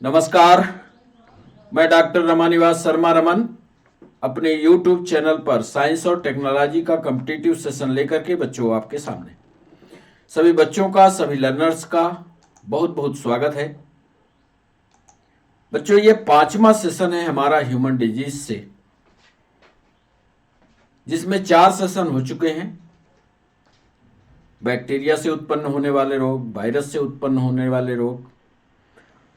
नमस्कार, मैं डॉक्टर रमानिवास शर्मा रमन अपने YouTube चैनल पर साइंस और टेक्नोलॉजी का कॉम्पिटिटिव सेशन लेकर के बच्चों आपके सामने सभी बच्चों का, सभी लर्नर्स का बहुत बहुत स्वागत है। बच्चों, ये 5वां सेशन है हमारा ह्यूमन डिजीज से, जिसमें 4 सेशन हो चुके हैं। बैक्टीरिया से उत्पन्न होने वाले रोग, वायरस से उत्पन्न होने वाले रोग।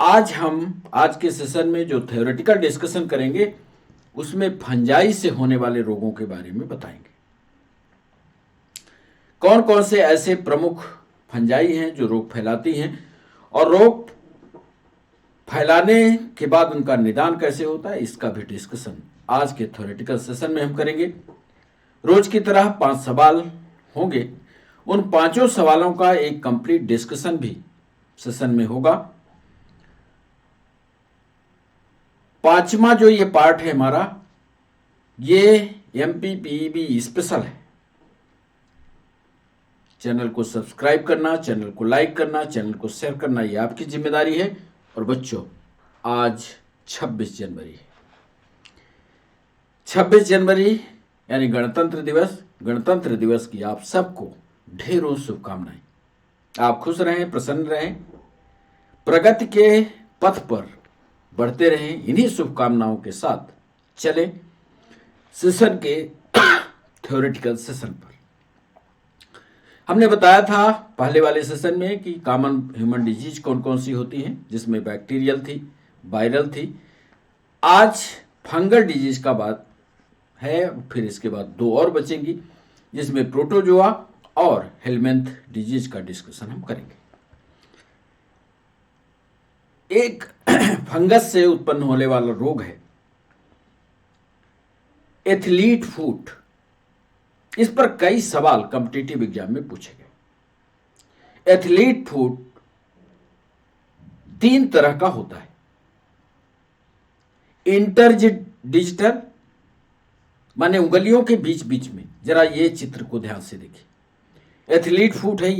आज के सेशन में जो थ्योरेटिकल डिस्कशन करेंगे उसमें फंजाई से होने वाले रोगों के बारे में बताएंगे। कौन कौन से ऐसे प्रमुख फंजाई हैं जो रोग फैलाती हैं और रोग फैलाने के बाद उनका निदान कैसे होता है, इसका भी डिस्कशन आज के थ्योरेटिकल सेशन में हम करेंगे। रोज की तरह 5 सवाल होंगे। उन 5 सवालों का एक कंप्लीट डिस्कशन भी सेशन में होगा। 5वां जो ये पार्ट है हमारा, ये MPPEB स्पेशल है। चैनल को सब्सक्राइब करना, चैनल को लाइक करना, चैनल को शेयर करना, ये आपकी जिम्मेदारी है। और बच्चों, आज 26 जनवरी है। 26 जनवरी यानी गणतंत्र दिवस। गणतंत्र दिवस की आप सबको ढेरों शुभकामनाएं। आप खुश रहें, प्रसन्न रहें, प्रगति के पथ पर बढ़ते रहें। इन्हीं शुभकामनाओं के साथ चले सेशन के थ्योरेटिकल सेशन पर। हमने बताया था पहले वाले सेशन में कि कॉमन ह्यूमन डिजीज कौन कौन सी होती हैं, जिसमें बैक्टीरियल थी, वायरल थी। आज फंगल डिजीज का बात है, फिर इसके बाद 2 और बचेंगी, जिसमें प्रोटोजोआ और हेलमेंथ डिजीज का डिस्कशन हम करेंगे। एक फंगस से उत्पन्न होने वाला रोग है एथलीट फूट। इस पर कई सवाल कॉम्पिटिटिव एग्जाम में पूछे गए। एथलीट फूट 3 तरह का होता है। इंटरडिजिटल माने उंगलियों के बीच बीच में। जरा ये चित्र को ध्यान से देखिए। एथलीट फूट है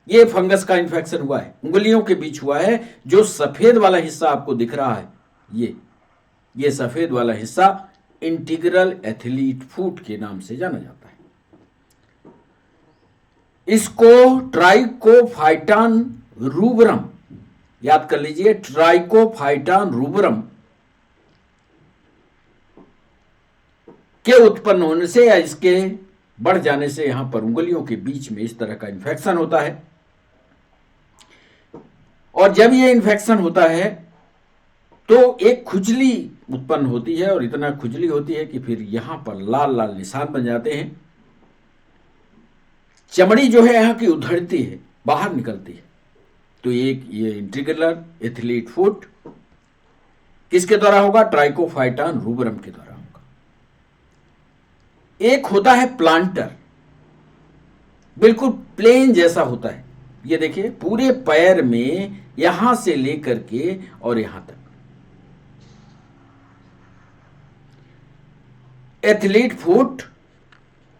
ये फंगस का इन्फेक्शन हुआ है, उंगलियों के बीच हुआ है। जो सफेद वाला हिस्सा आपको दिख रहा है, ये सफेद वाला हिस्सा इंटीग्रल एथलीट फूट के नाम से जाना जाता है। इसको ट्राइकोफाइटान रूबरम, याद कर लीजिए, ट्राइकोफाइटान रूबरम के उत्पन्न होने से या इसके बढ़ जाने से यहां पर उंगलियों के बीच में इस तरह का इन्फेक्शन होता है। और जब ये इन्फेक्शन होता है तो एक खुजली उत्पन्न होती है, और इतना खुजली होती है कि फिर यहां पर लाल लाल निशान बन जाते हैं। चमड़ी जो है यहां की उधड़ती है, बाहर निकलती है। तो ये इंटीग्रल एथलीट फूट किसके द्वारा होगा? ट्राइकोफाइटान रूबरम के द्वारा होगा। एक होता है प्लांटर, बिल्कुल प्लेन जैसा होता है। ये देखिए, पूरे पैर में यहां से लेकर के और यहां तक। एथलीट फुट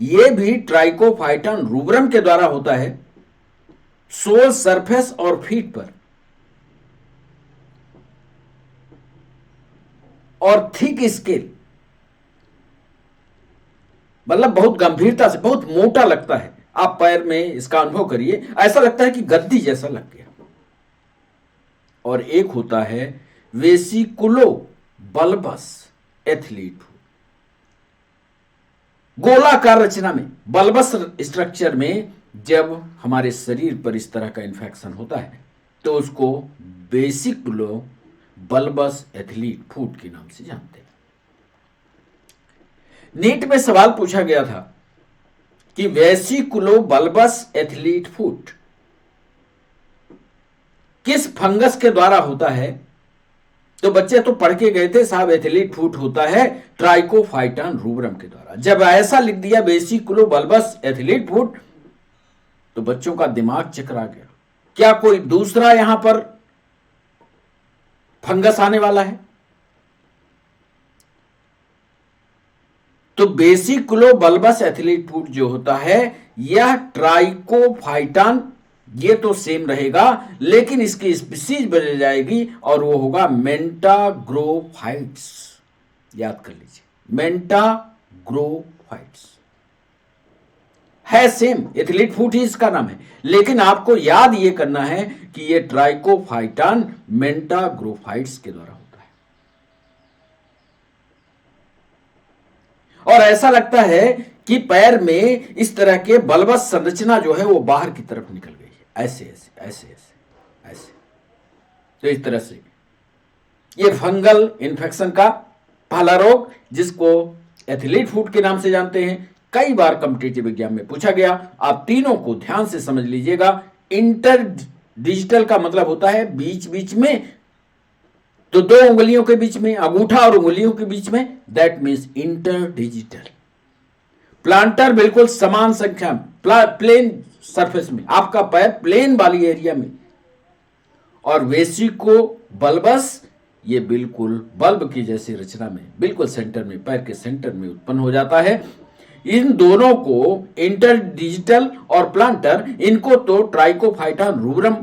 ये भी ट्राइकोफाइटान रूबरम के द्वारा होता है। सोल सरफेस और फीट पर, और थिक स्केल, मतलब बहुत गंभीरता से, बहुत मोटा लगता है। आप पैर में इसका अनुभव करिए, ऐसा लगता है कि गद्दी जैसा लग गया। और एक होता है वेसिकुलो बल्बस एथलीट फूट। गोलाकार रचना में, बल्बस स्ट्रक्चर में जब हमारे शरीर पर इस तरह का इन्फेक्शन होता है तो उसको वेसिकुलो बल्बस एथलीट फूट के नाम से जानते हैं। नीट में सवाल पूछा गया था कि वेसिकुलो बल्बस एथलीट फूट किस फंगस के द्वारा होता है? तो बच्चे तो पढ़ के गए थे साहब, एथलीट फूट होता है ट्राइकोफाइटान रूबरम के द्वारा। जब ऐसा लिख दिया वेसिकुलो बल्बस एथलीट फूट, तो बच्चों का दिमाग चकरा गया। क्या कोई दूसरा यहां पर फंगस आने वाला है? तो वेसिकुलो बल्बस एथलीट फूट जो होता है, यह ट्राइकोफाइटान ये तो सेम रहेगा, लेकिन इसकी स्पीसीज बदल जाएगी और वो होगा मेंटाग्रोफाइट्स। याद कर लीजिए, मेंटाग्रोफाइट्स है सेम, एथलीट फूड ही इसका नाम है, लेकिन आपको याद ये करना है कि ये ट्राइकोफाइटान मेंटाग्रोफाइट्स के द्वारा होता है। और ऐसा लगता है कि पैर में इस तरह के बल्बस संरचना जो है वो बाहर की तरफ निकल गई है, ऐसे ऐसे ऐसे ऐसे ऐसे। तो इस तरह से ये फंगल इन्फेक्शन का पहला रोग, जिसको एथलीट फूड के नाम से जानते हैं, कई बार कॉम्पिटिटिव एग्जाम में पूछा गया। आप तीनों को ध्यान से समझ लीजिएगा। इंटर डिजिटल का मतलब होता है बीच बीच में, तो दो उंगलियों के बीच में, अंगूठा और उंगलियों के बीच में, that means inter digital. Planter बिल्कुल समान संख्या, प्लेन सरफेस में, आपका पैर प्लेन वाली एरिया में, और वेसिको बल्बस ये बिल्कुल बल्ब की जैसी रचना में, बिल्कुल सेंटर में, पैर के सेंटर में उत्पन्न हो जाता है। इन दोनों को, इंटर डिजिटल और प्लांटर, इनको तो ट्राइकोफाइटान रूबरम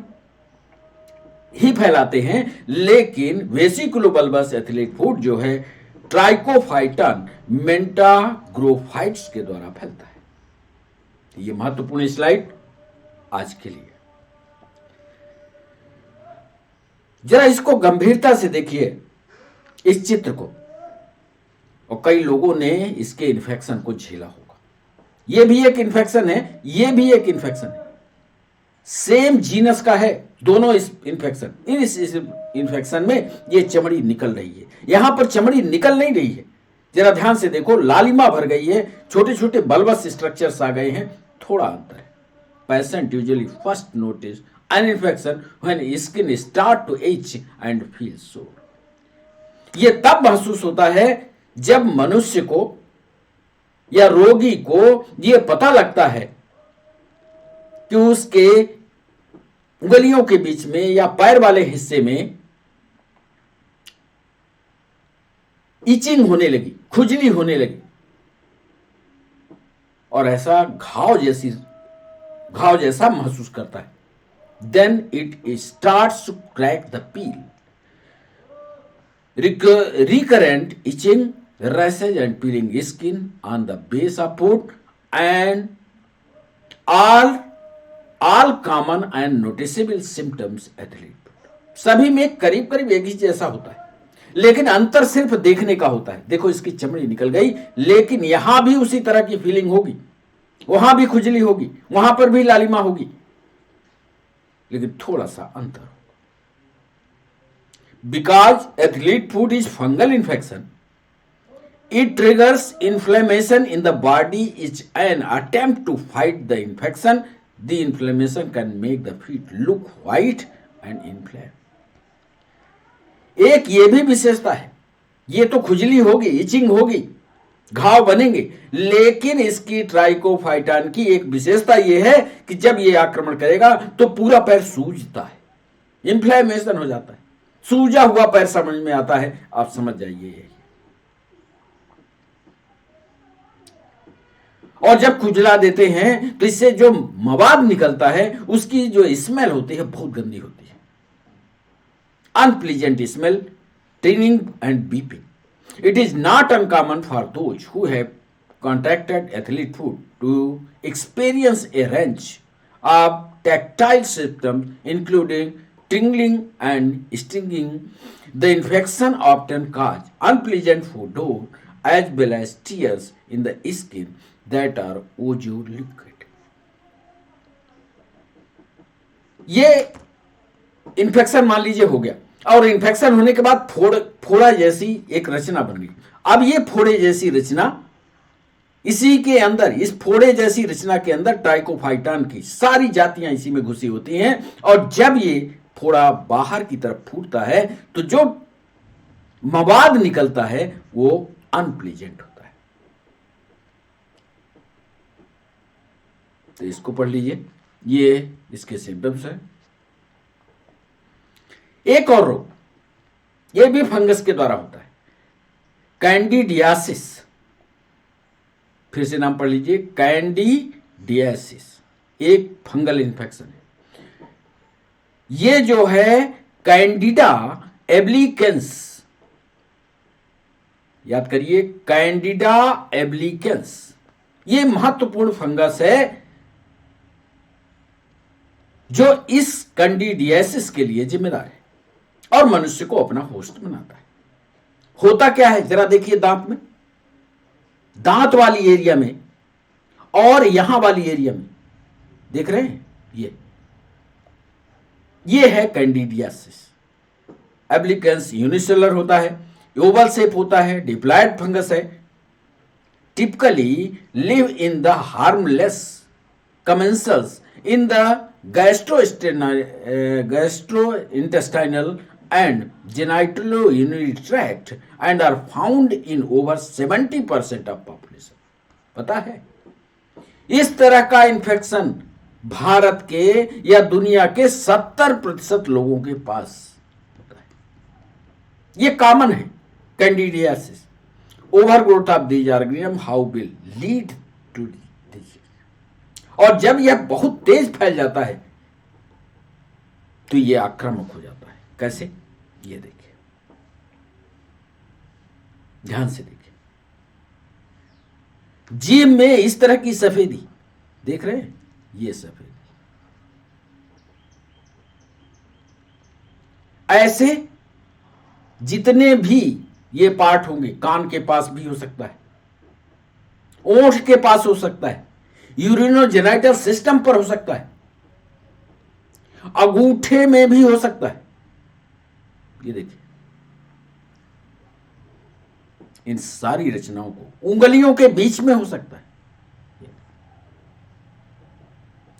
ही फैलाते हैं, लेकिन वेसिकुलोबल्बस एथलीट फूड जो है ट्राइकोफाइटान मेंटाग्रोफाइट्स के द्वारा फैलता है। ये महत्वपूर्ण स्लाइड आज के लिए। जरा इसको गंभीरता से देखिए, इस चित्र को, और कई लोगों ने इसके इन्फेक्शन को झेला होगा। यह भी एक इन्फेक्शन है, यह भी एक इन्फेक्शन है, सेम जीनस का है दोनों इस इन्फेक्शन। इस इन्फेक्शन में ये चमड़ी निकल रही है, यहां पर चमड़ी निकल नहीं रही है, जरा ध्यान से देखो, लालिमा भर गई है, छोटे छोटे बल्बस स्ट्रक्चर्स आ गए हैं, थोड़ा अंतर है। Patient usually first notice an infection when skin start to itch and feel sore। ये तब महसूस होता है जब मनुष्य को या रोगी को ये पता लगता है कि उसके उंगलियों के बीच में या पैर वाले हिस्से में इचिंग होने लगी, खुजली होने लगी, और ऐसा घाव जैसा महसूस करता है। Then it starts to crack the peel. Recurrent itching, rashes and peeling skin on the base of foot, and all common and noticeable symptoms athlete foot। सभी में करीब करीब एक ही जैसा होता है, लेकिन अंतर सिर्फ देखने का होता है। देखो, इसकी चमड़ी निकल गई, लेकिन यहां भी उसी तरह की फीलिंग होगी, वहां भी खुजली होगी, वहां पर भी लालिमा होगी, लेकिन थोड़ा सा अंतर होगा। Because athlete food is fungal infection, it triggers inflammation in the body, is an attempt to fight the infection. The inflammation can make the feet look white and inflame. एक ये भी विशेषता है, ये तो खुजली होगी, इचिंग होगी, घाव बनेंगे, लेकिन इसकी ट्राइकोफाइटान की एक विशेषता यह है कि जब यह आक्रमण करेगा तो पूरा पैर सूजता है, इन्फ्लेमेशन हो जाता है, सूजा हुआ पैर समझ में आता है। आप समझ जाइए यही। और जब खुजला देते हैं तो इससे जो मवाद निकलता है उसकी जो स्मेल होती है बहुत गंदी होती है, unpleasant smell, tinning and beeping. It is not uncommon for those who have contracted athlete foot to experience a range of tactile symptoms, including tingling and stinging. The infection often causes unpleasant odor as well as tears in the skin that are oozing liquid. ये infection मान लीजिए हो गया, और infection होने के बाद फोड़ा जैसी एक रचना बन गई। अब ये फोड़े जैसी रचना, इसी के अंदर, इस फोड़े जैसी रचना के अंदर ट्राइकोफाइटान की सारी जातियां इसी में घुसी होती हैं, और जब ये फोड़ा बाहर की तरफ फूटता है तो जो मवाद निकलता है वो अनप्लीजेंट होता है। तो इसको पढ़ लीजिए, ये इसके सिम्टम्स है। एक और रोग, यह भी फंगस के द्वारा होता है, कैंडिडियासिस। फिर से नाम पढ़ लीजिए, कैंडिडियासिस एक फंगल इन्फेक्शन है। ये जो है कैंडिडा एब्लिकेंस, याद करिए कैंडिडा एब्लिकेंस, ये महत्वपूर्ण फंगस है जो इस कैंडिडियासिस के लिए जिम्मेदार है और मनुष्य को अपना होस्ट बनाता है। होता क्या है जरा देखिए, दांत में, दांत वाली एरिया में और यहां वाली एरिया में, देख रहे हैं, ये है कैंडिडियासिस। एब्लिकेंस यूनिसेलुलर होता है, ओवल शेप होता है, डिप्लॉयड फंगस है, typically live in the harmless commensals in the gastrointestinal and genitourinary tract and are found in over 70% of population। पता है, इस तरह का इन्फेक्शन भारत के या दुनिया के 70% लोगों के पास होता है। ये कॉमन है candidiasis. Overgrowth of these organism how will lead to disease, और जब यह बहुत तेज फैल जाता है तो यह आक्रामक हो जाता है। कैसे, ये देखिए, ध्यान से देखिए, जीभ में इस तरह की सफेदी देख रहे हैं, ये सफेदी, ऐसे जितने भी ये पार्ट होंगे, कान के पास भी हो सकता है, ओंठ के पास हो सकता है, यूरिनोजेनाइटल सिस्टम पर हो सकता है, अंगूठे में भी हो सकता है। ये देखिए, इन सारी रचनाओं को उंगलियों के बीच में हो सकता है।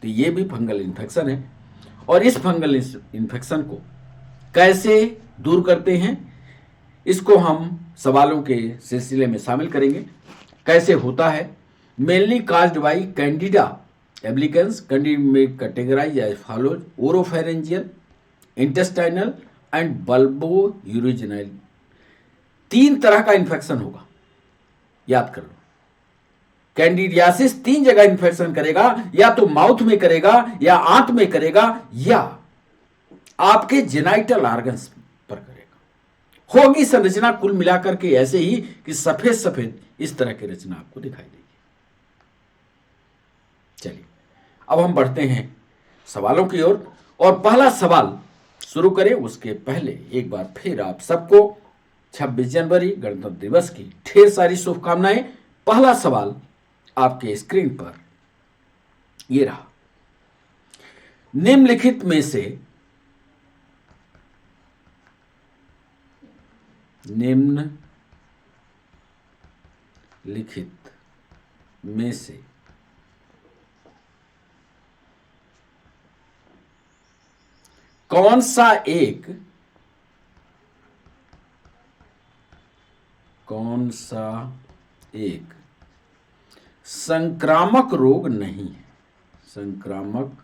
तो ये भी फंगल इन्फेक्शन है। और इस फंगल इन्फेक्शन को कैसे दूर करते हैं, इसको हम सवालों के सिलसिले में शामिल करेंगे। कैसे होता है, mainly caused by candida albicans, candida में categorise as follows: oropharyngeal, intestinal and बल्बो यूरोजेनाइल। 3 तरह का इन्फेक्शन होगा, याद कर लो। कैंडिडियासिस 3 जगह इन्फेक्शन करेगा, या तो माउथ में करेगा, या आंत में करेगा, या आपके जेनाइटल ऑर्गन्स पर करेगा। होगी संरचना कुल मिलाकर के ऐसे ही कि सफेद सफेद इस तरह की रचना आपको दिखाई देगी। चलिए अब हम बढ़ते हैं सवालों की ओर, और पहला सवाल शुरू करें उसके पहले एक बार फिर आप सबको 26 जनवरी गणतंत्र दिवस की ढेर सारी शुभकामनाएं। पहला सवाल आपके स्क्रीन पर ये रहा, निम्नलिखित में से कौन सा एक संक्रामक रोग नहीं है? संक्रामक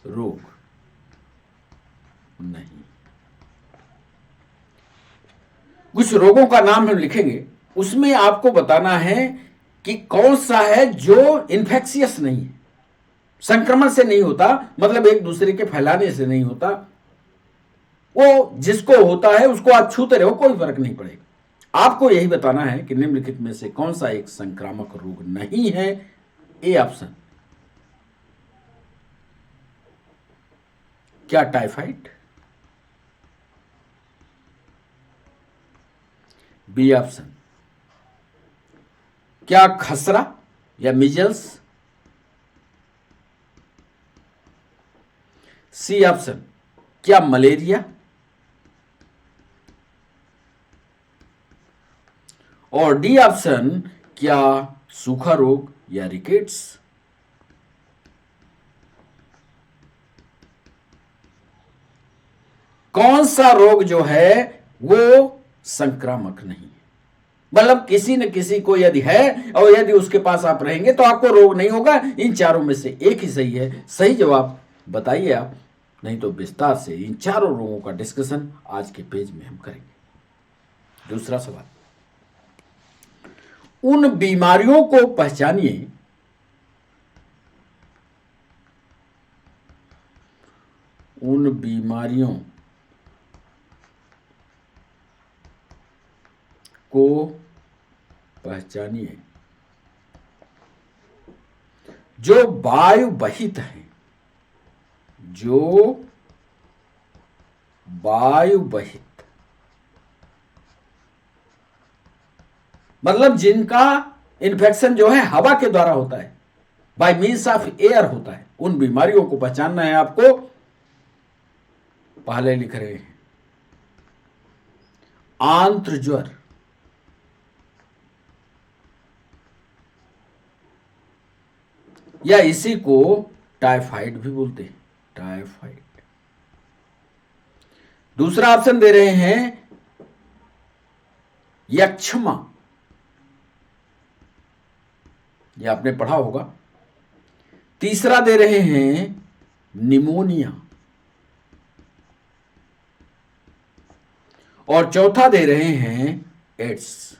रोग नहीं। कुछ रोगों का नाम हम लिखेंगे, उसमें आपको बताना है कि कौन सा है जो इन्फेक्शियस नहीं है, संक्रमण से नहीं होता, मतलब एक दूसरे के फैलाने से नहीं होता। वो जिसको होता है उसको आप छूते रहो, कोई फर्क नहीं पड़ेगा। आपको यही बताना है कि निम्नलिखित में से कौन सा एक संक्रामक रोग नहीं है। ए ऑप्शन, क्या टाइफाइड? बी ऑप्शन, क्या खसरा या मिजल्स? सी ऑप्शन, क्या मलेरिया? और डी ऑप्शन, क्या सूखा रोग या रिकेट्स? कौन सा रोग जो है वो संक्रामक नहीं है, मतलब किसी न किसी को यदि है और यदि उसके पास आप रहेंगे तो आपको रोग नहीं होगा। इन चारों में से एक ही सही है। सही जवाब बताइए आप, नहीं तो विस्तार से इन चारों रोगों का डिस्कशन आज के पेज में हम करेंगे। दूसरा सवाल, उन बीमारियों को पहचानिए उन बीमारियों को पहचानिए जो वायु बहित हैं, जो वायु बहित मतलब जिनका इन्फेक्शन जो है हवा के द्वारा होता है, बाय मीन्स ऑफ एयर होता है, उन बीमारियों को पहचानना है आपको। पहले लिख रहे हैं आंत्र ज्वर, या इसी को टाइफाइड भी बोलते हैं, टाइफाइड। दूसरा ऑप्शन दे रहे हैं यक्षमा, ये आपने पढ़ा होगा। तीसरा दे रहे हैं निमोनिया, और चौथा दे रहे हैं एड्स।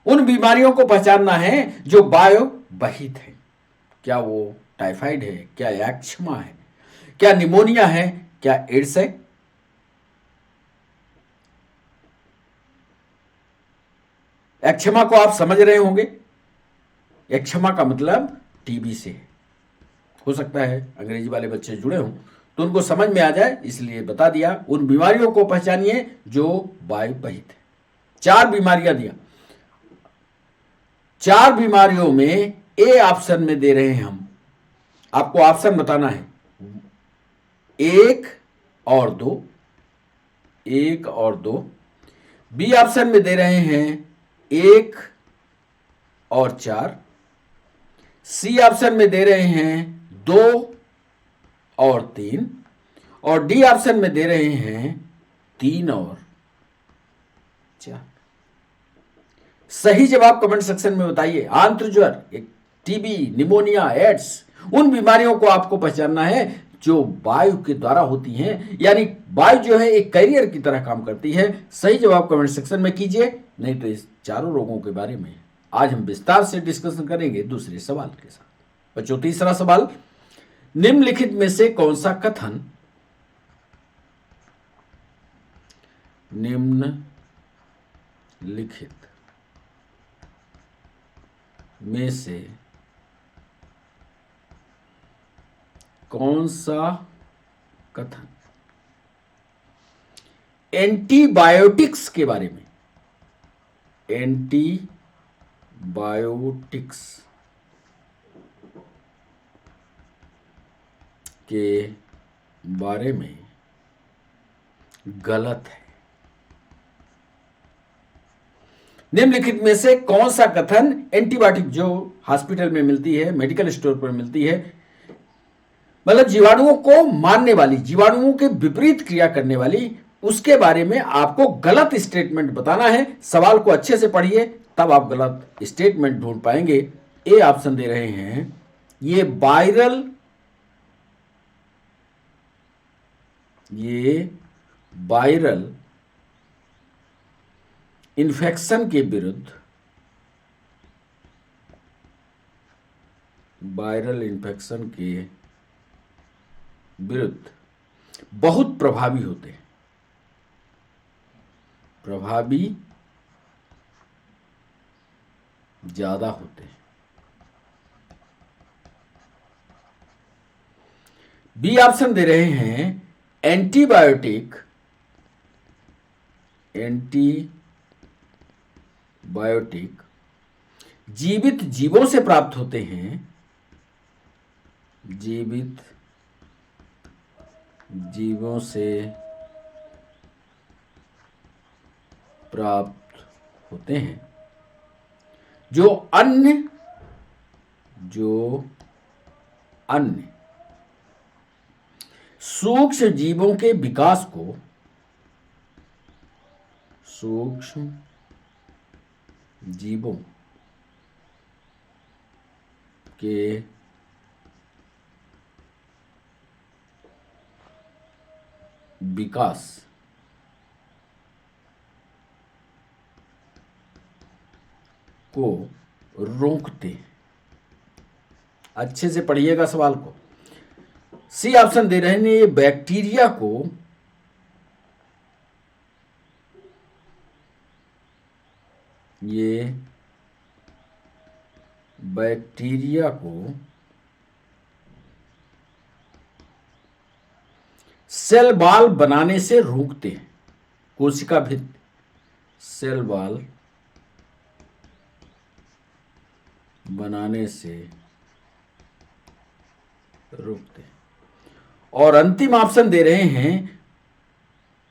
उन बीमारियों को पहचानना है जो वायु बहित है। क्या वो टाइफाइड है, क्या यक्षमा है, क्या निमोनिया है, क्या एड्स है? यक्षमा को आप समझ रहे होंगे। यक्षमा का मतलब टीबी से है। हो सकता है अंग्रेजी वाले बच्चे जुड़े हों तो उनको समझ में आ जाए, इसलिए बता दिया। उन बीमारियों को पहचानिए जो वायु बहित है। 4 बीमारियां दिया। 4 बीमारियों में ए ऑप्शन में दे रहे हैं हम, आपको ऑप्शन बताना है 1 और 2, 1 और 2। बी ऑप्शन में दे रहे हैं 1 और 4। सी ऑप्शन में दे रहे हैं 2 और 3, और डी ऑप्शन में दे रहे हैं 3 और 4। सही जवाब कमेंट सेक्शन में बताइए। आंत्र ज्वर, टीबी, निमोनिया, एड्स, उन बीमारियों को आपको पहचानना है जो वायु के द्वारा होती हैं, यानी वायु जो है एक कैरियर की तरह काम करती है। सही जवाब कमेंट सेक्शन में कीजिए, नहीं तो इस चारों रोगों के बारे में आज हम विस्तार से डिस्कशन करेंगे दूसरे सवाल के साथ। बच्चों, तीसरा सवाल, निम्नलिखित में से कौन सा कथन निम्नलिखित में से कौन सा कथन एंटीबायोटिक्स के बारे में, एंटीबायोटिक्स के बारे में गलत है? निम्नलिखित में से कौन सा कथन एंटीबायोटिक जो हॉस्पिटल में मिलती है, मेडिकल स्टोर पर मिलती है, मतलब जीवाणुओं को मारने वाली, जीवाणुओं के विपरीत क्रिया करने वाली, उसके बारे में आपको गलत स्टेटमेंट बताना है। सवाल को अच्छे से पढ़िए, तब आप गलत स्टेटमेंट ढूंढ पाएंगे। ए ऑप्शन दे रहे हैं ये वायरल इन्फेक्शन के विरुद्ध, वायरल इन्फेक्शन के विरुद्ध बहुत प्रभावी होते हैं, प्रभावी ज्यादा होते हैं। बी ऑप्शन दे रहे हैं एंटीबायोटिक जीवित जीवों से प्राप्त होते हैं, जीवित जीवों से प्राप्त होते हैं, जो अन्य सूक्ष्म जीवों के विकास को, सूक्ष्म जीवों के विकास को रोकते हैं। अच्छे से पढ़िएगा सवाल को। सी ऑप्शन दे रहे हैं ये बैक्टीरिया को सेल वॉल बनाने से रोकते हैं। कोशिका भित्ति सेल वॉल बनाने से रोकते हैं। और अंतिम ऑप्शन दे रहे हैं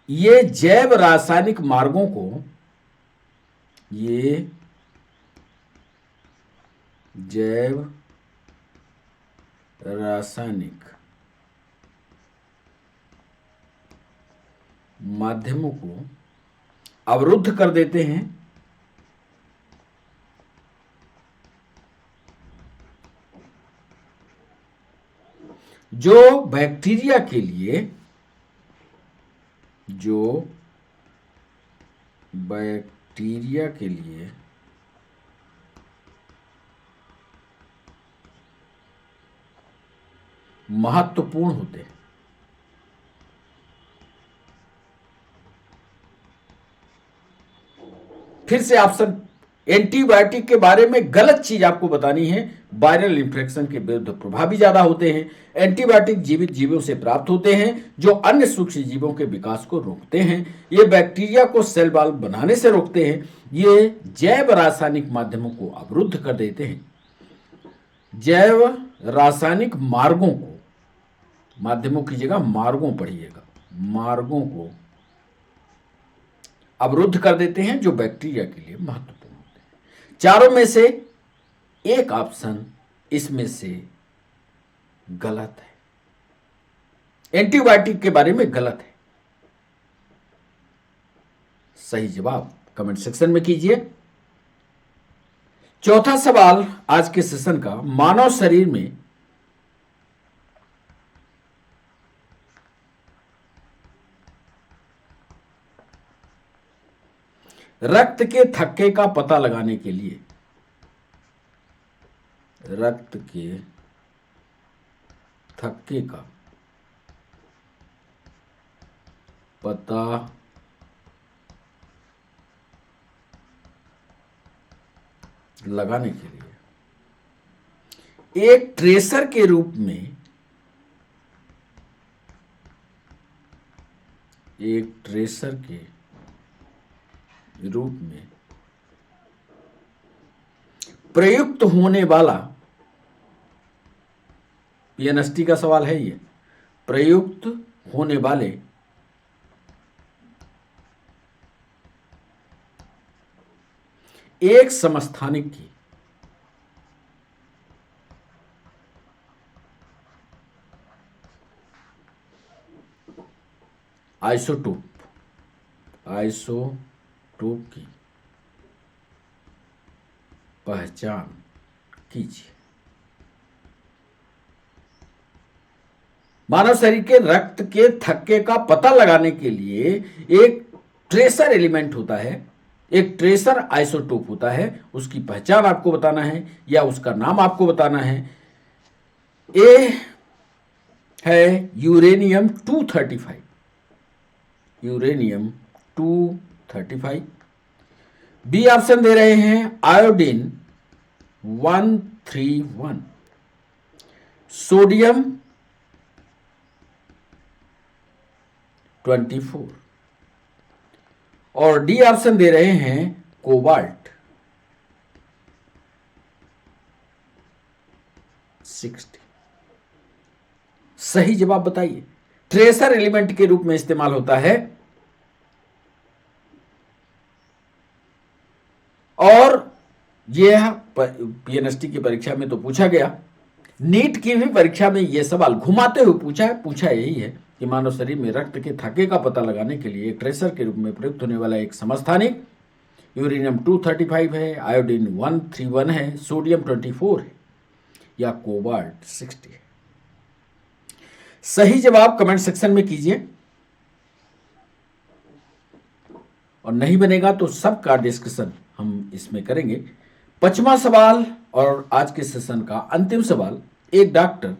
ये जैव रासायनिक मार्गों को माध्यमों को अवरुद्ध कर देते हैं। जो बैक्टीरिया के लिए महत्वपूर्ण होते हैं। फिर से ऑप्शन, एंटीबायोटिक के बारे में गलत चीज आपको बतानी है। वायरल इंफेक्शन के विरुद्ध प्रभावी ज्यादा होते हैं। एंटीबायोटिक जीवित जीवों से प्राप्त होते हैं जो अन्य सूक्ष्म जीवों के विकास को रोकते हैं। ये बैक्टीरिया को सेल वॉल बनाने से रोकते हैं। ये जैव रासायनिक माध्यमों को अवरुद्ध कर देते हैं। जैव रासायनिक मार्गों को, माध्यमों की जगह मार्गों पढ़िएगा, मार्गों को अवरुद्ध कर देते हैं जो बैक्टीरिया के लिए महत्वपूर्ण होते हैं। चारों में से एक ऑप्शन इसमें से गलत है। एंटीबायोटिक के बारे में गलत है। सही जवाब कमेंट सेक्शन में कीजिए। चौथा सवाल आज के सेशन का, मानव शरीर में रक्त के थक्के का पता लगाने के लिए रक्त के थक्के का पता लगाने के लिए एक ट्रेसर के रूप में प्रयुक्त होने वाला, पीएनएसटी का सवाल है ये, प्रयुक्त होने वाले एक समस्थानिक की आइसोटोप की पहचान कीजिए। मानव शरीर के रक्त के थक्के का पता लगाने के लिए एक ट्रेसर एलिमेंट होता है, एक ट्रेसर आइसोटोप होता है। उसकी पहचान आपको बताना है या उसका नाम आपको बताना है। ए है यूरेनियम 235। बी ऑप्शन दे रहे हैं आयोडीन 131, सोडियम 24 और डी ऑप्शन दे रहे हैं कोबाल्ट 60। सही जवाब बताइए। ट्रेसर एलिमेंट के रूप में इस्तेमाल होता है और यह पीएनएसटी की परीक्षा में तो पूछा गया, नीट की भी परीक्षा में यह सवाल घुमाते हुए पूछा यही है कि मानव शरीर में रक्त के थक्के का पता लगाने के लिए एक ट्रेसर के रूप में प्रयुक्त होने वाला एक समस्थानिक यूरेनियम 235 है, आयोडीन 131 है, सोडियम 24 है या कोबाल्ट 60 है। सही जवाब कमेंट सेक्शन में कीजिए और नहीं बनेगा तो सबका डिस्कशन हम इसमें करेंगे। 5वां सवाल और आज के सेशन का अंतिम सवाल, एक डॉक्टर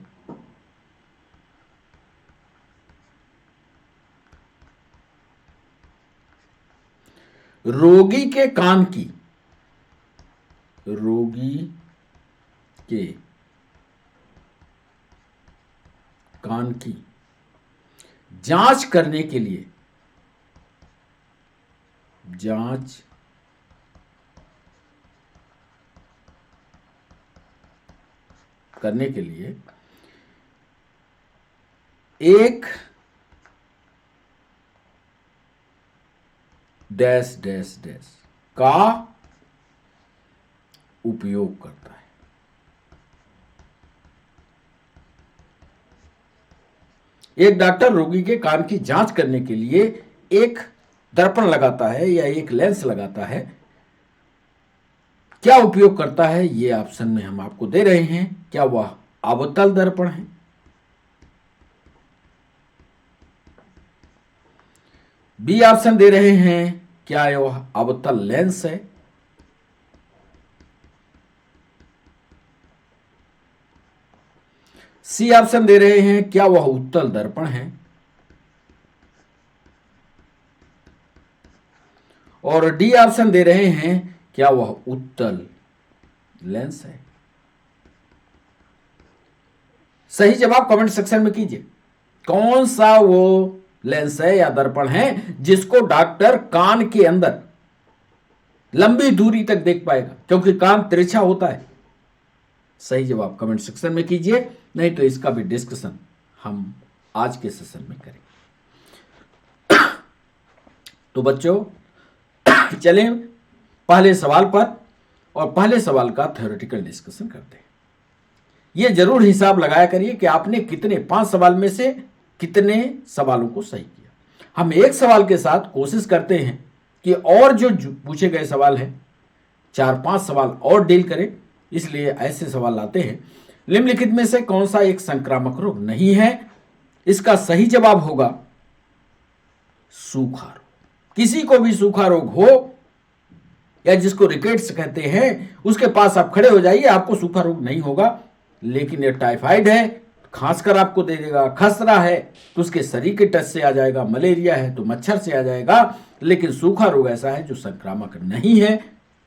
रोगी के कान की, रोगी के कान की जांच करने के लिए, जांच करने के लिए एक डैश डैश डैश का उपयोग करता है। एक डॉक्टर रोगी के कान की जांच करने के लिए एक दर्पण लगाता है या एक लेंस लगाता है। क्या उपयोग करता है, ये ऑप्शन में हम आपको दे रहे हैं। क्या वह अवतल दर्पण है, बी ऑप्शन दे रहे हैं क्या वह अवतल लेंस है, सी ऑप्शन दे रहे हैं क्या वह उत्तल दर्पण है, और डी ऑप्शन दे रहे हैं क्या वह उत्तल लेंस है। सही जवाब कमेंट सेक्शन में कीजिए। कौन सा वो लेंस है या दर्पण है जिसको डॉक्टर कान के अंदर लंबी दूरी तक देख पाएगा, क्योंकि कान तिरछा होता है। सही जवाब कमेंट सेक्शन में कीजिए, नहीं तो इसका भी डिस्कशन हम आज के सेशन में करेंगे। तो बच्चों चलें पहले सवाल पर, और पहले सवाल का थ्योरेटिकल डिस्कशन करते हैं। यह जरूर हिसाब लगाया करिए कि आपने कितने 5 सवाल में से कितने सवालों को सही किया। हम एक सवाल के साथ कोशिश करते हैं कि और जो पूछे गए सवाल हैं 4-5 सवाल और डील करें, इसलिए ऐसे सवाल लाते हैं। निम्नलिखित में से कौन सा एक संक्रामक रोग नहीं है? इसका सही जवाब होगा सूखा रोग। किसी को भी सूखा रोग हो या जिसको रिकेट्स कहते हैं, उसके पास आप खड़े हो जाइए, आपको सूखा रोग नहीं होगा। लेकिन ये टाइफाइड है, खांस कर आपको दे देगा। खसरा है तो उसके शरीर के टच से आ जाएगा। मलेरिया है तो मच्छर से आ जाएगा। लेकिन सूखा रोग ऐसा है जो संक्रामक नहीं है।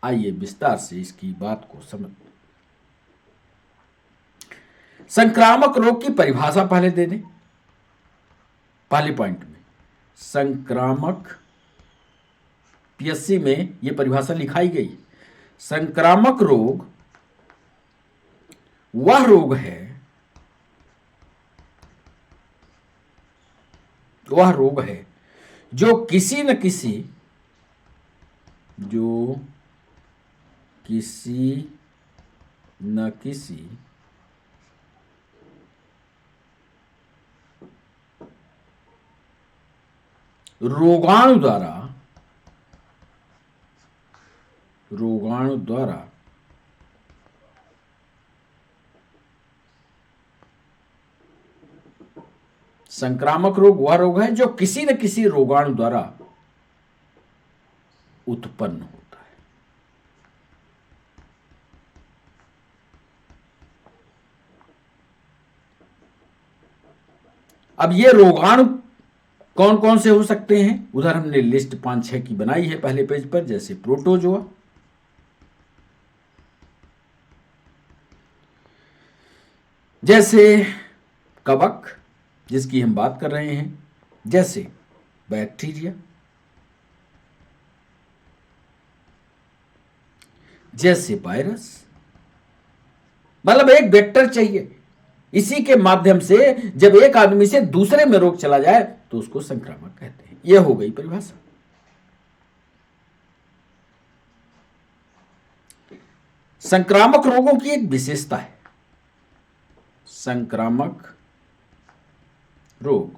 आइए विस्तार से इसकी बात को समझ। संक्रामक रोग की परिभाषा पहले दे दें। पहले पॉइंट में संक्रामक, पीएससी में यह परिभाषा लिखाई गई। संक्रामक रोग वह रोग है, वह रोग है जो किसी न किसी रोगाणु द्वारा संक्रामक रोग वह रोग है जो किसी न किसी रोगाणु द्वारा उत्पन्न होता है। अब ये रोगाणु कौन कौन से हो सकते हैं, उधर हमने लिस्ट 5-6 की बनाई है पहले पेज पर। जैसे प्रोटोजोआ, जैसे कवक जिसकी हम बात कर रहे हैं, जैसे बैक्टीरिया, जैसे वायरस। मतलब एक वेक्टर चाहिए, इसी के माध्यम से जब एक आदमी से दूसरे में रोग चला जाए तो उसको संक्रामक कहते हैं। यह हो गई परिभाषा। संक्रामक रोगों की एक विशेषता है, संक्रामक रोग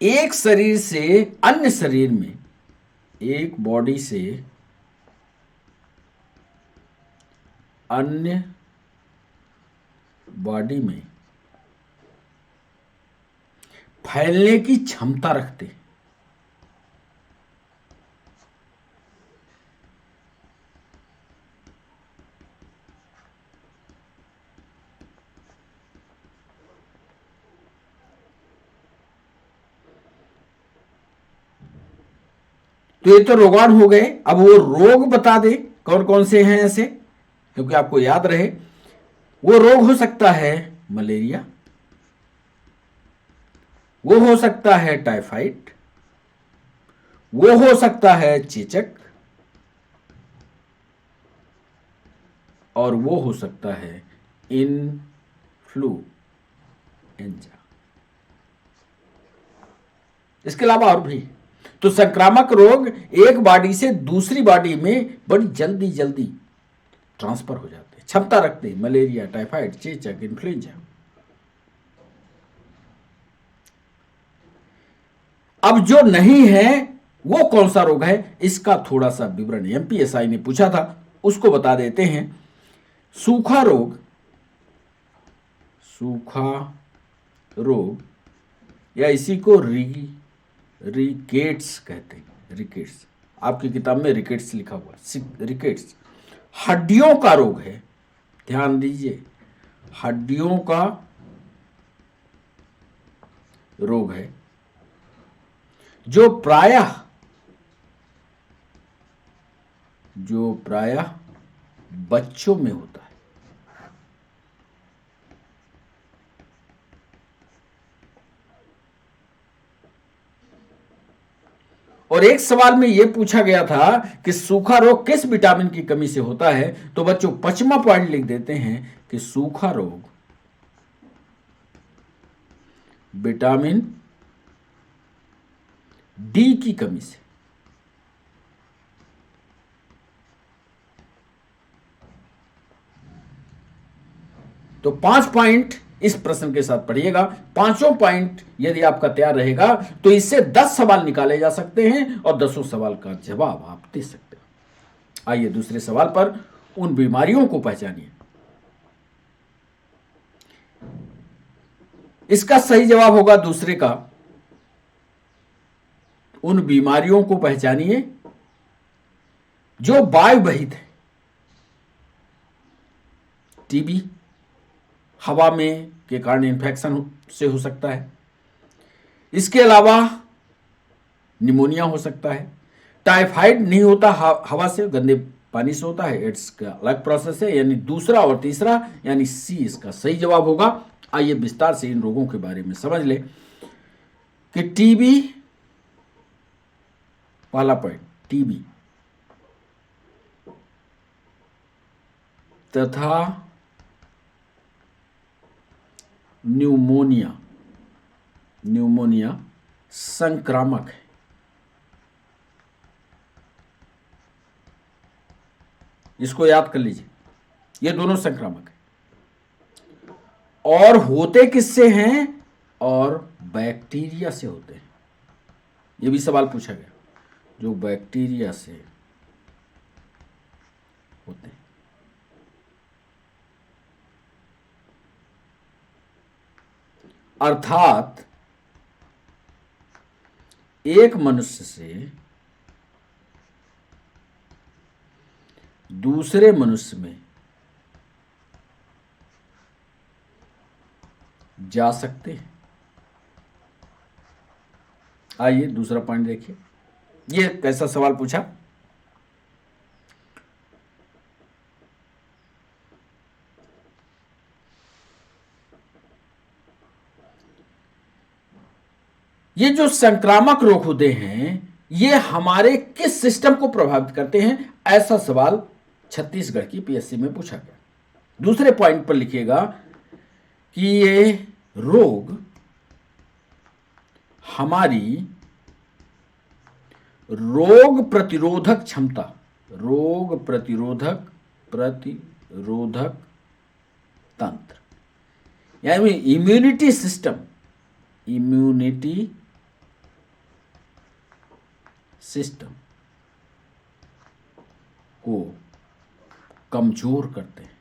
एक शरीर से अन्य शरीर में, एक बॉडी से अन्य बॉडी में फैलने की क्षमता रखते हैं। तो ये तो रोगाणु हो गए। अब वो रोग बता दे कौन कौन से हैं ऐसे, क्योंकि आपको याद रहे। वो रोग हो सकता है मलेरिया, वो हो सकता है टाइफाइड, वो हो सकता है चेचक, और वो हो सकता है इन्फ्लुएंजा। इसके अलावा और भी। तो संक्रामक रोग एक बॉडी से दूसरी बॉडी में बड़ी जल्दी जल्दी ट्रांसफर हो जाते हैं, क्षमता रखते हैं। मलेरिया, टाइफाइड, चेचक, इन्फ्लुएंजा। अब जो नहीं है वो कौन सा रोग है, इसका थोड़ा सा विवरण एमपीएसआई ने पूछा था, उसको बता देते हैं। सूखा रोग, सूखा रोग, या इसी को रिकेट्स कहते हैं। रिकेट्स, आपकी किताब में रिकेट्स लिखा हुआ है। रिकेट्स हड्डियों का रोग है, ध्यान दीजिए, हड्डियों का रोग है, जो प्रायः बच्चों में होता है। और एक सवाल में यह पूछा गया था कि सूखा रोग किस विटामिन की कमी से होता है, तो बच्चों 5वां पॉइंट लिख देते हैं कि सूखा रोग विटामिन डी की कमी से। तो 5 पॉइंट इस प्रश्न के साथ पढ़िएगा। पांचों पॉइंट यदि आपका तैयार रहेगा तो इससे 10 सवाल निकाले जा सकते हैं और 10 सवाल का जवाब आप दे सकते हैं। आइए दूसरे सवाल पर, उन बीमारियों को पहचानिए। इसका सही जवाब होगा दूसरे का, उन बीमारियों को पहचानिए जो वायु बहित है। टीबी हवा में के कारण इन्फेक्शन से हो सकता है। इसके अलावा निमोनिया हो सकता है। टाइफाइड नहीं होता हवा से, गंदे पानी से होता है, एड्स का अलग प्रोसेस है। यानी दूसरा और तीसरा, यानी सी इसका सही जवाब होगा। आइए विस्तार से इन रोगों के बारे में समझ ले कि टीबी, पहला पॉइंट, टीबी तथा न्यूमोनिया संक्रामक है। इसको याद कर लीजिए, ये दोनों संक्रामक है। और होते किससे हैं, और बैक्टीरिया से होते हैं। ये भी सवाल पूछा गया, जो बैक्टीरिया से होते हैं। अर्थात एक मनुष्य से दूसरे मनुष्य में जा सकते हैं। आइए दूसरा पॉइंट देखिए, ये कैसा सवाल पूछा। ये जो संक्रामक रोग होते हैं, ये हमारे किस सिस्टम को प्रभावित करते हैं, ऐसा सवाल छत्तीसगढ़ की पीएससी में पूछा गया। दूसरे पॉइंट पर लिखिएगा कि ये रोग हमारी रोग प्रतिरोधक क्षमता, रोग प्रतिरोधक तंत्र, यानी इम्यूनिटी सिस्टम को कमजोर करते हैं।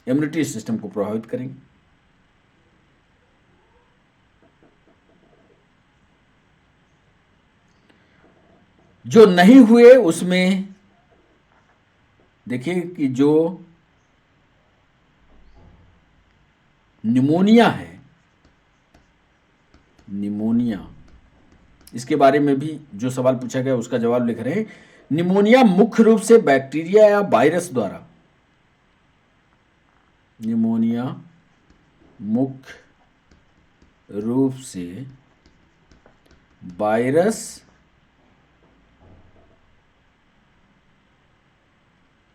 इम्यूनिटी सिस्टम को प्रभावित करेंगे। जो नहीं हुए उसमें देखिए कि जो निमोनिया है निमोनिया, इसके बारे में भी जो सवाल पूछा गया उसका जवाब लिख रहे हैं। निमोनिया मुख्य रूप से बैक्टीरिया या वायरस द्वारा, निमोनिया मुख्य रूप से वायरस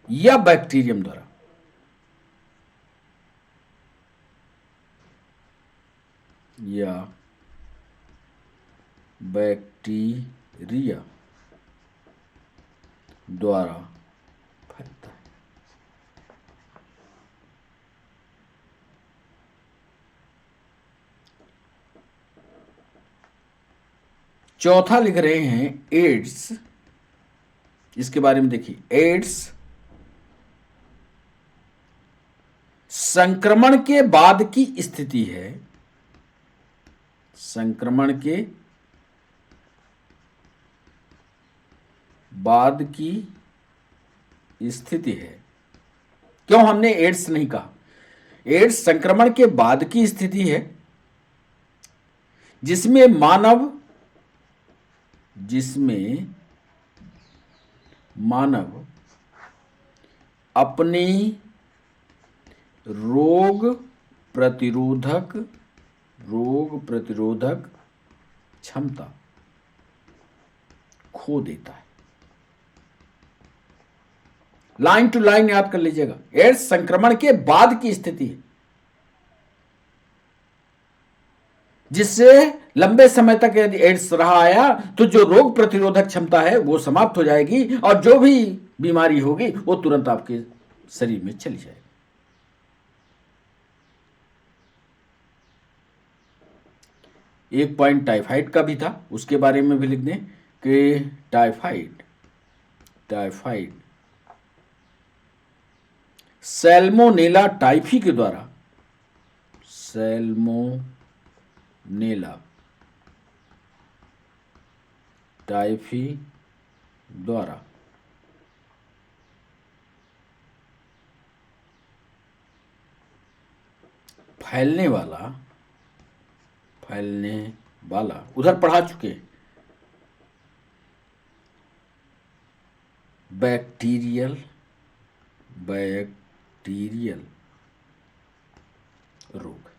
या बैक्टीरियम द्वारा, या बैक्टीरिया द्वारा फैलता है। चौथा लिख रहे हैं एड्स, इसके बारे में देखिए। एड्स संक्रमण के बाद की स्थिति है, संक्रमण के बाद की स्थिति है। क्यों हमने एड्स नहीं कहा? एड्स संक्रमण के बाद की स्थिति है जिसमें मानव अपनी रोग प्रतिरोधक क्षमता खो देता है। लाइन टू लाइन याद कर लीजिएगा। एड्स संक्रमण के बाद की स्थिति है जिससे लंबे समय तक यदि एड्स रहा आया तो जो रोग प्रतिरोधक क्षमता है वो समाप्त हो जाएगी और जो भी बीमारी होगी वो तुरंत आपके शरीर में चली जाएगी। एक पॉइंट टाइफाइड का भी था, उसके बारे में भी लिख दें कि टाइफाइड सैल्मोनेला टाइफी के द्वारा, सैल्मोनेला टाइफी द्वारा फैलने वाला उधर पढ़ा चुके बैक्टीरियल रोग,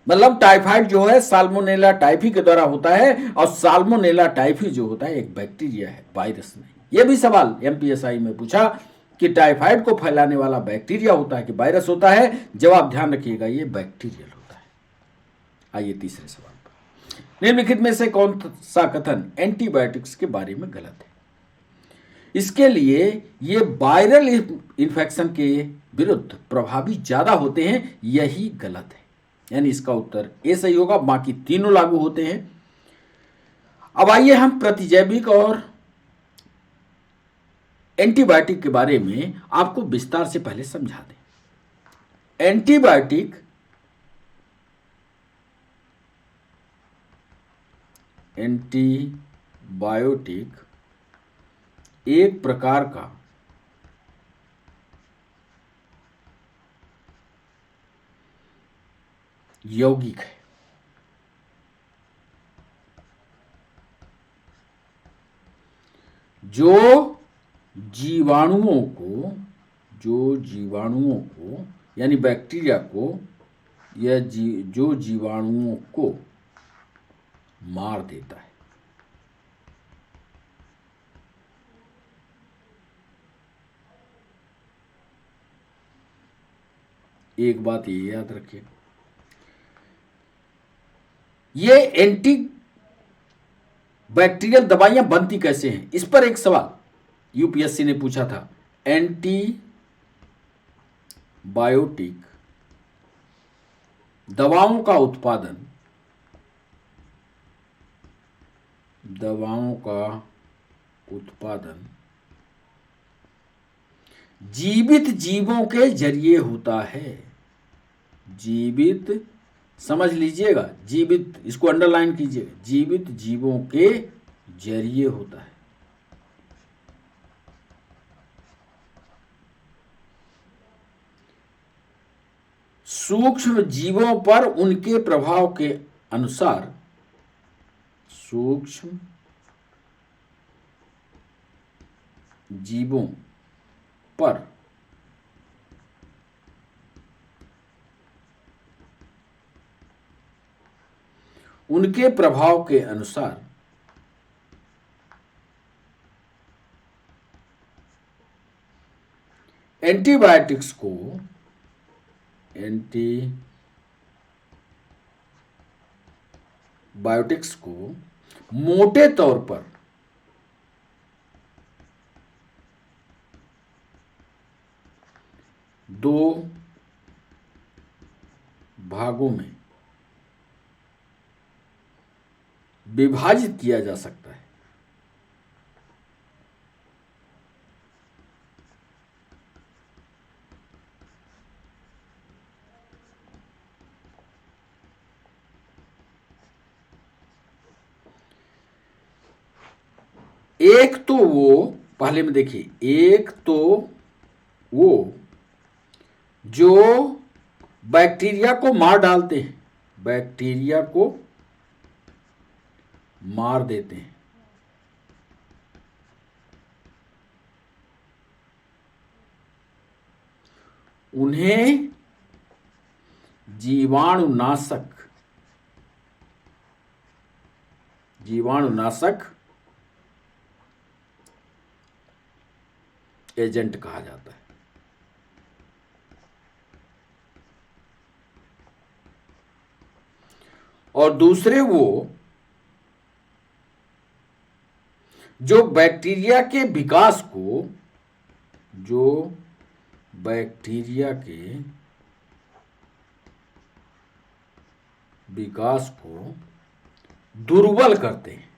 मतलब टाइफाइड जो है साल्मोनेला टाइफी के द्वारा होता है और साल्मोनेला टाइफी जो होता है एक बैक्टीरिया है, वायरस नहीं। यह भी सवाल एमपीएसआई में पूछा कि टाइफाइड को फैलाने वाला बैक्टीरिया होता है कि वायरस होता है? जवाब ध्यान रखिएगा, ये बैक्टीरियल होता है। आइए तीसरे सवाल पर। निम्नलिखित में से कौन सा कथन एंटीबायोटिक्स के बारे में गलत है? इसके लिए ये वायरल इन्फेक्शन के विरुद्ध प्रभावी ज्यादा होते हैं, यही गलत है। यानी इसका उत्तर ए सही होगा, बाकी तीनों लागू होते हैं। अब आइए हम प्रतिजैविक और एंटीबायोटिक के बारे में आपको विस्तार से पहले समझा दें। एंटीबायोटिक एक प्रकार का यौगिक है जो जीवाणुओं को यानी बैक्टीरिया को या जो जीवाणुओं को मार देता है। एक बात ये याद रखिए, ये एंटी बैक्टीरियल दवाइयां बनती कैसे हैं? इस पर एक सवाल यूपीएससी ने पूछा था। एंटीबायोटिक दवाओं का उत्पादन जीवित जीवों के जरिए होता है। जीवित, समझ लीजिएगा, जीवित, इसको अंडरलाइन कीजिएगा, जीवित जीवों के जरिए होता है। सूक्ष्म जीवों पर उनके प्रभाव के अनुसार, सूक्ष्म जीवों पर उनके प्रभाव के अनुसार एंटीबायोटिक्स को मोटे तौर पर दो भागों में विभाजित किया जा सकता है। एक तो वो, पहले में देखिए, एक तो वो जो बैक्टीरिया को मार डालते हैं, बैक्टीरिया को मार देते हैं, उन्हें जीवाणुनाशक एजेंट कहा जाता है। और दूसरे वो जो बैक्टीरिया के विकास को दुर्बल करते हैं।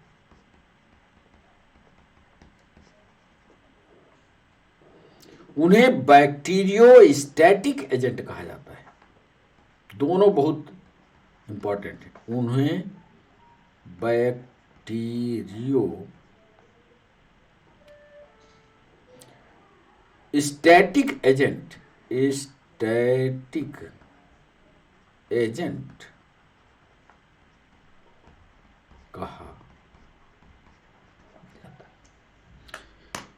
उन्हें बैक्टीरियोस्टैटिक एजेंट कहा जाता है। दोनों बहुत इंपॉर्टेंट है। उन्हें बैक्टीरियोस्टैटिक एजेंट कहा।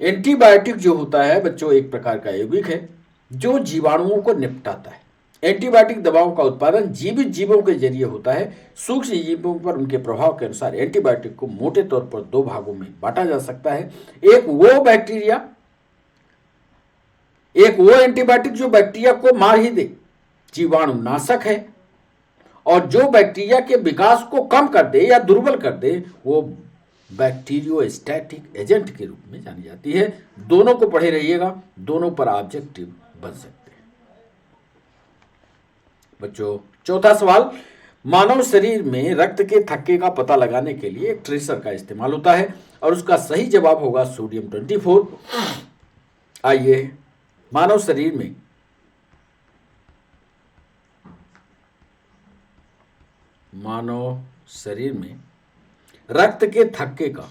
एंटीबायोटिक जो होता है बच्चों, एक प्रकार का यौगिक है जो जीवाणुओं को निपटाता है। एंटीबायोटिक दवाओं का उत्पादन जीवित जीवों के जरिए होता है। सूक्ष्म जीवों पर उनके प्रभाव के अनुसार एंटीबायोटिक को मोटे तौर पर दो भागों में बांटा जा सकता है। एक वो एंटीबायोटिक जो बैक्टीरिया को मार ही दे, जीवाणुनाशक है, और जो बैक्टीरिया के विकास को कम कर दे या दुर्बल कर दे, वो बैक्टीरियोस्टैटिक एजेंट के रूप में जानी जाती है। दोनों को पढ़े रहिएगा, दोनों पर ऑब्जेक्टिव बन सकते हैं। बच्चों, चौथा सवाल, मानव शरीर में रक्त के थक्के का पता लगाने के लिए एक ट्रेसर का इस्तेमाल होता है और उसका सही जवाब होगा सोडियम 24। आइए, मानव शरीर में रक्त के थक्के का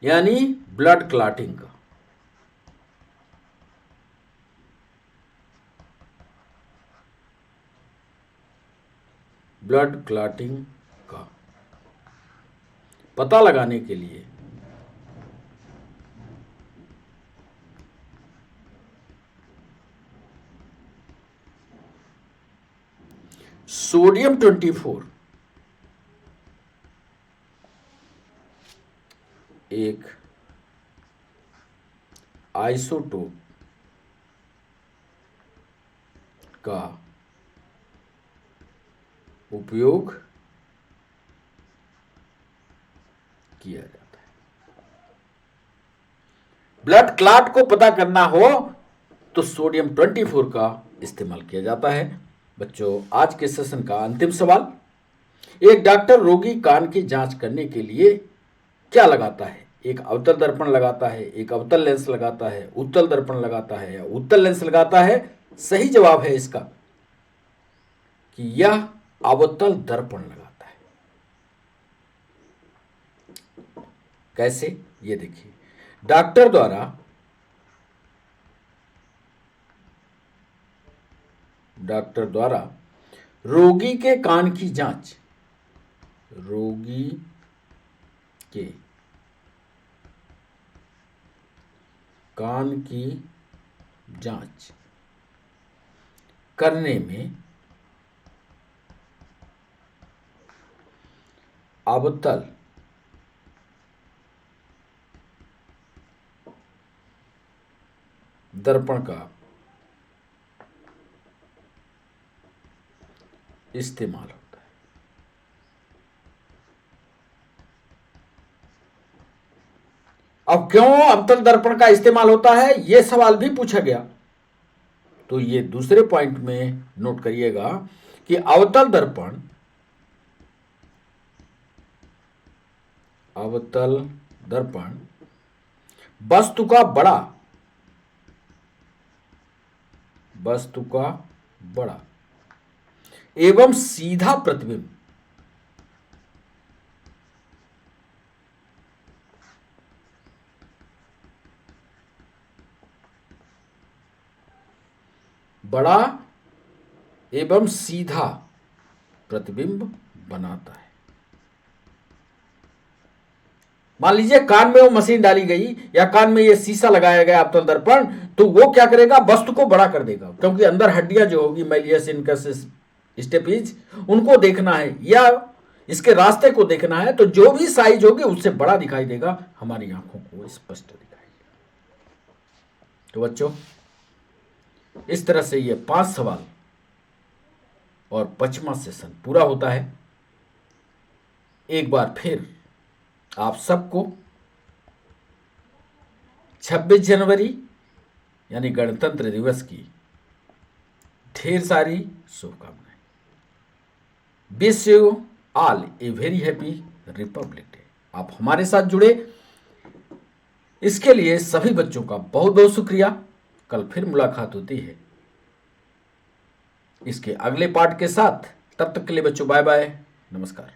यानी ब्लड क्लॉटिंग का पता लगाने के लिए सोडियम 24 एक आइसोटोप का उपयोग किया जाता है। ब्लड क्लॉट को पता करना हो तो सोडियम 24 का इस्तेमाल किया जाता है। बच्चों, आज के सेशन का अंतिम सवाल, एक डॉक्टर रोगी कान की जांच करने के लिए क्या लगाता है? एक अवतल दर्पण लगाता है, एक अवतल लेंस लगाता है, उत्तल दर्पण लगाता है या उत्तल लेंस लगाता है? सही जवाब है इसका कि यह अवतल दर्पण लगाता है। कैसे? ये देखिए, डॉक्टर द्वारा रोगी के कान की जांच, रोगी के कान की जांच करने में अवतल दर्पण का इस्तेमाल होता है। अब क्यों अवतल दर्पण का इस्तेमाल होता है, यह सवाल भी पूछा गया। तो ये दूसरे पॉइंट में नोट करिएगा कि अवतल दर्पण वस्तु का बड़ा एवं सीधा प्रतिबिंब बड़ा एवं सीधा प्रतिबिंब बनाता है। मान लीजिए कान में वो मशीन डाली गई या कान में ये शीशा लगाया गया अवतल दर्पण, तो वो क्या करेगा, वस्तु को बड़ा कर देगा, क्योंकि अंदर हड्डियां जो होगी मैलियस, इनकस, स्टेपीज, उनको देखना है या इसके रास्ते को देखना है, तो जो भी साइज होगी उससे बड़ा दिखाई देगा, हमारी आंखों को स्पष्ट दिखाई देगा। तो बच्चों, इस तरह से ये 5 सवाल और 5वां सेशन पूरा होता है। एक बार फिर आप सबको 26 जनवरी यानी गणतंत्र दिवस की ढेर सारी शुभकामनाएं। Wish you all a very happy Republic day. आप हमारे साथ जुड़े, इसके लिए सभी बच्चों का बहुत बहुत शुक्रिया। कल फिर मुलाकात होती है इसके अगले पार्ट के साथ। तब तक के लिए बच्चों बाय बाय, नमस्कार।